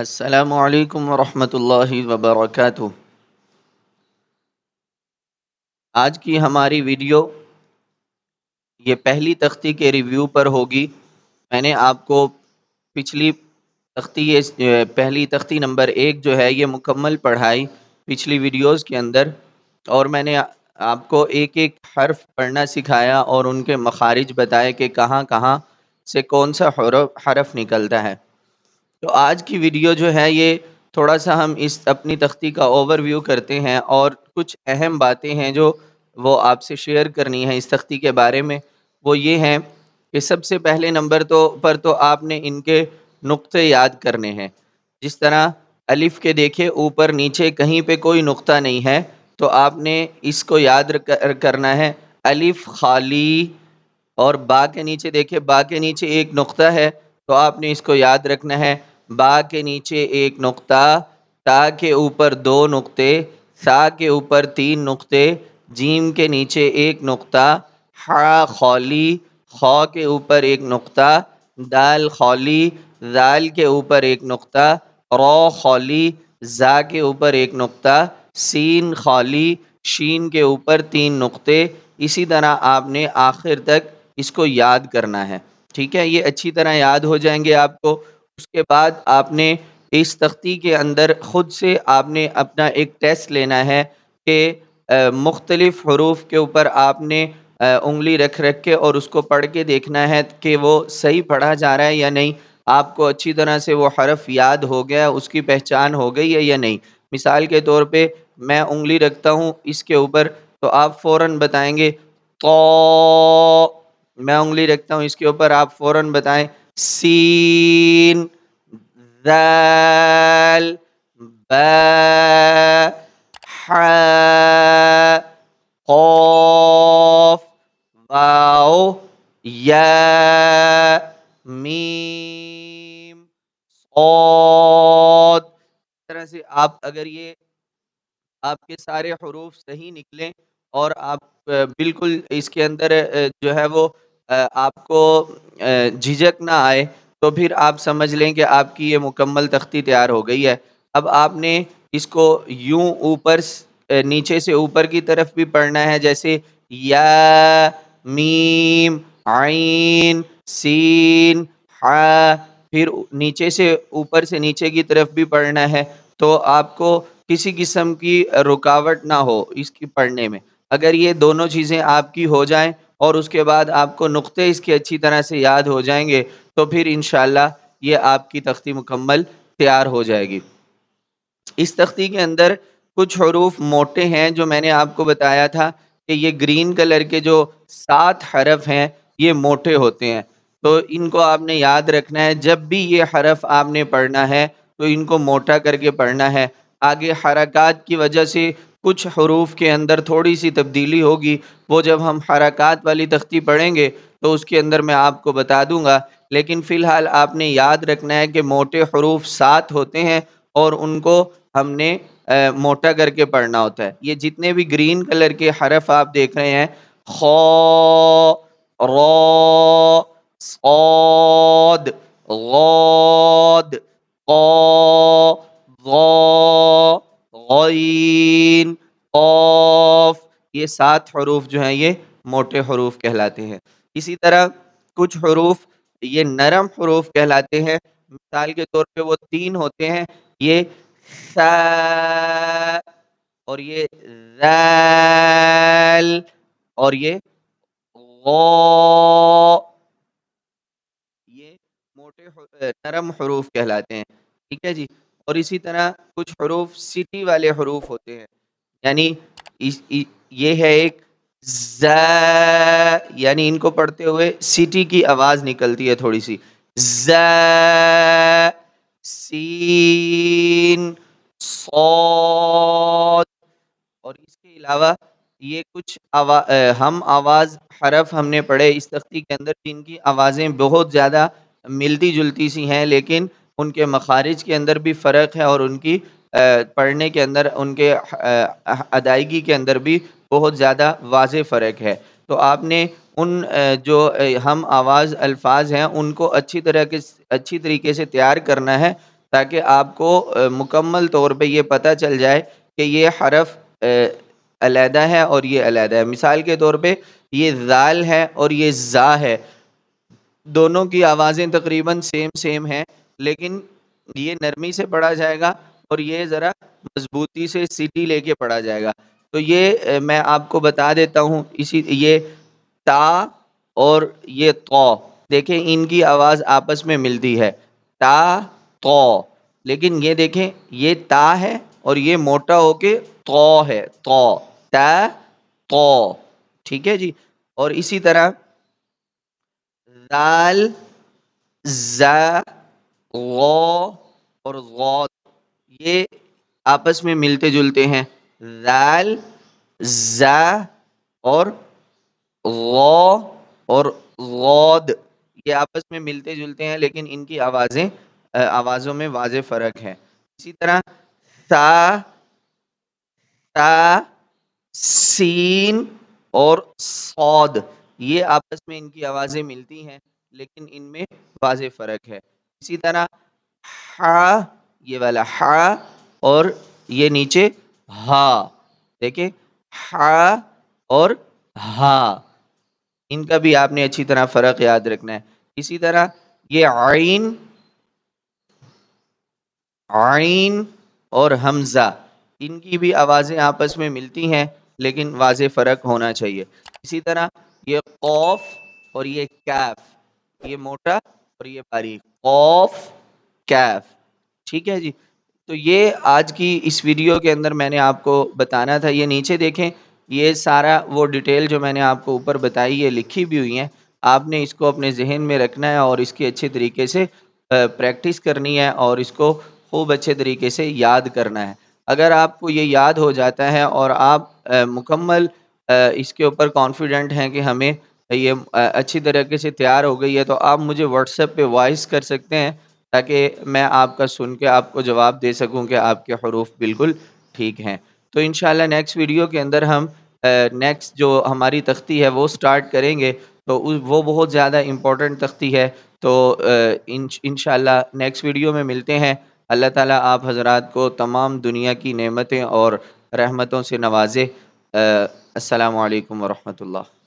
السلام علیکم ورحمۃ اللہ وبرکاتہ۔ آج کی ہماری ویڈیو یہ پہلی تختی کے ریویو پر ہوگی۔ میں نے آپ کو پچھلی پہلی تختی نمبر 1 جو ہے یہ مکمل پڑھائی پچھلی ویڈیوز کے اندر، اور میں نے آپ کو ایک ایک حرف پڑھنا سکھایا اور ان کے مخارج بتائے کہ کہاں کہاں سے کون سا حرف نکلتا ہے۔ تو آج کی ویڈیو جو ہے یہ تھوڑا سا ہم اس اپنی تختی کا اوور ویو کرتے ہیں، اور کچھ اہم باتیں ہیں جو وہ آپ سے شیئر کرنی ہے اس تختی کے بارے میں۔ وہ یہ ہیں کہ سب سے پہلے نمبر تو آپ نے ان کے نقطے یاد کرنے ہیں۔ جس طرح الف کے دیکھے اوپر نیچے کہیں پہ کوئی نقطہ نہیں ہے، تو آپ نے اس کو یاد کرنا ہے، الف خالی۔ اور با کے نیچے دیکھے، با کے نیچے ایک نقطہ ہے، تو آپ نے اس کو یاد رکھنا ہے، با کے نیچے ایک نقطہ، تا کے اوپر 2 نقطے، سا کے اوپر 3 نقطے، جیم کے نیچے ایک نقطہ، ہا خالی، خا کے اوپر ایک نقطہ، دال خالی، زال کے اوپر ایک نقطہ، را خالی، زا کے اوپر ایک نقطہ، سین خالی، شین کے اوپر 3 نقطے۔ اسی طرح آپ نے آخر تک اس کو یاد کرنا ہے، ٹھیک ہے؟ یہ اچھی طرح یاد ہو جائیں گے آپ کو۔ اس کے بعد آپ نے اس تختی کے اندر خود سے آپ نے اپنا ایک ٹیسٹ لینا ہے کہ مختلف حروف کے اوپر آپ نے انگلی رکھ کے اور اس کو پڑھ کے دیکھنا ہے کہ وہ صحیح پڑھا جا رہا ہے یا نہیں، آپ کو اچھی طرح سے وہ حرف یاد ہو گیا، اس کی پہچان ہو گئی ہے یا نہیں۔ مثال کے طور پہ میں انگلی رکھتا ہوں اس کے اوپر، تو آپ فوراً بتائیں گے تو، میں انگلی رکھتا ہوں اس کے اوپر، آپ فوراً بتائیں سین، ذال، با، ح، قاف، واو، یا، میم، صاد۔ اس طرح سے آپ اگر یہ آپ کے سارے حروف صحیح نکلیں اور آپ بالکل اس کے اندر جو ہے وہ آپ کو جھجک نہ آئے، تو پھر آپ سمجھ لیں کہ آپ کی یہ مکمل تختی تیار ہو گئی ہے۔ اب آپ نے اس کو یوں اوپر نیچے سے اوپر کی طرف بھی پڑھنا ہے، جیسے یا، میم، عین، سین، ح، پھر نیچے سے اوپر سے نیچے کی طرف بھی پڑھنا ہے، تو آپ کو کسی قسم کی رکاوٹ نہ ہو اس کی پڑھنے میں۔ اگر یہ دونوں چیزیں آپ کی ہو جائیں اور اس کے بعد آپ کو نقطے اس کے اچھی طرح سے یاد ہو جائیں گے، تو پھر انشاءاللہ یہ آپ کی تختی مکمل تیار ہو جائے گی۔ اس تختی کے اندر کچھ حروف موٹے ہیں جو میں نے آپ کو بتایا تھا کہ یہ گرین کلر کے جو 7 حرف ہیں یہ موٹے ہوتے ہیں، تو ان کو آپ نے یاد رکھنا ہے۔ جب بھی یہ حرف آپ نے پڑھنا ہے تو ان کو موٹا کر کے پڑھنا ہے۔ آگے حرکات کی وجہ سے کچھ حروف کے اندر تھوڑی سی تبدیلی ہوگی، وہ جب ہم حرکات والی تختی پڑھیں گے تو اس کے اندر میں آپ کو بتا دوں گا، لیکن فی الحال آپ نے یاد رکھنا ہے کہ موٹے حروف 7 ہوتے ہیں اور ان کو ہم نے موٹا کر کے پڑھنا ہوتا ہے۔ یہ جتنے بھی گرین کلر کے حرف آپ دیکھ رہے ہیں، خا، را، صاد، غاد، قا، ضا، غین، قاف، یہ 7 حروف جو ہیں یہ موٹے حروف کہلاتے ہیں۔ اسی طرح کچھ حروف یہ نرم حروف کہلاتے ہیں۔ مثال کے طور پہ وہ 3 ہوتے ہیں، یہ سا، اور یہ ذال، اور یہ غا، یہ نرم حروف کہلاتے ہیں، ٹھیک ہے جی۔ اور اسی طرح کچھ حروف سٹی والے حروف ہوتے ہیں، یعنی یہ ہے ایک ز، یعنی ان کو پڑھتے ہوئے سٹی کی آواز نکلتی ہے تھوڑی سی، ز، سین، صاد۔ اور اس کے علاوہ یہ کچھ ہم آواز حرف ہم نے پڑھے اس تختی کے اندر جن کی آوازیں بہت زیادہ ملتی جلتی سی ہیں، لیکن ان کے مخارج کے اندر بھی فرق ہے اور ان کی پڑھنے کے اندر، ان کے ادائیگی کے اندر بھی بہت زیادہ واضح فرق ہے۔ تو آپ نے ان جو ہم آواز الفاظ ہیں ان کو اچھی طریقے سے تیار کرنا ہے، تاکہ آپ کو مکمل طور پہ یہ پتہ چل جائے کہ یہ حرف علیحدہ ہے اور یہ علیحدہ ہے۔ مثال کے طور پہ یہ ذال ہے اور یہ زا ہے، دونوں کی آوازیں تقریباً سیم ہیں، لیکن یہ نرمی سے پڑھا جائے گا اور یہ ذرا مضبوطی سے سیٹی لے کے پڑھا جائے گا۔ تو یہ میں آپ کو بتا دیتا ہوں، یہ تا اور یہ تو، دیکھیں ان کی آواز آپس میں ملتی ہے، تا تو، لیکن یہ دیکھیں یہ تا ہے اور یہ موٹا ہو کے تو ہے، تو تا تو، ٹھیک ہے جی۔ اور اسی طرح دال، زا، غو اور غوت، یہ آپس میں ملتے جلتے ہیں، دال، زا اور غو اور غود، یہ آپس میں ملتے جلتے ہیں لیکن ان کی آوازوں میں واضح فرق ہے۔ اسی طرح سا، تا، سین اور صاد، یہ آپس میں ان کی آوازیں ملتی ہیں لیکن ان میں واضح فرق ہے۔ اسی طرح ہا، یہ والا ہا اور یہ نیچے ہا، دیکھیں ہا اور ہا، ان کا بھی آپ نے اچھی طرح فرق یاد رکھنا ہے۔ اسی طرح یہ عین، عین اور حمزہ، ان کی بھی آوازیں آپس میں ملتی ہیں لیکن واضح فرق ہونا چاہیے۔ اسی طرح یہ قوف اور یہ کیف، یہ موٹا اور یہ باریک، قوف، کیف، ٹھیک ہے جی۔ تو یہ آج کی اس ویڈیو کے اندر میں نے آپ کو بتانا تھا۔ یہ نیچے دیکھیں، یہ سارا وہ ڈیٹیل جو میں نے آپ کو اوپر بتائی یہ لکھی بھی ہوئی ہیں، آپ نے اس کو اپنے ذہن میں رکھنا ہے اور اس کی اچھے طریقے سے پریکٹس کرنی ہے اور اس کو خوب اچھے طریقے سے یاد کرنا ہے۔ اگر آپ کو یہ یاد ہو جاتا ہے اور آپ مکمل اس کے اوپر کانفیڈنٹ ہیں کہ ہمیں یہ اچھی طریقے سے تیار ہو گئی ہے، تو آپ مجھے واٹس ایپ پہ وائس کر سکتے ہیں تاکہ میں آپ کا سن کے آپ کو جواب دے سکوں کہ آپ کے حروف بالکل ٹھیک ہیں۔ تو انشاءاللہ نیکسٹ ویڈیو کے اندر ہم نیکسٹ جو ہماری تختی ہے وہ سٹارٹ کریں گے، تو وہ بہت زیادہ امپورٹنٹ تختی ہے۔ تو انشاءاللہ نیکسٹ ویڈیو میں ملتے ہیں۔ اللہ تعالیٰ آپ حضرات کو تمام دنیا کی نعمتیں اور رحمتوں سے نوازے۔ السلام علیکم ورحمۃ اللہ۔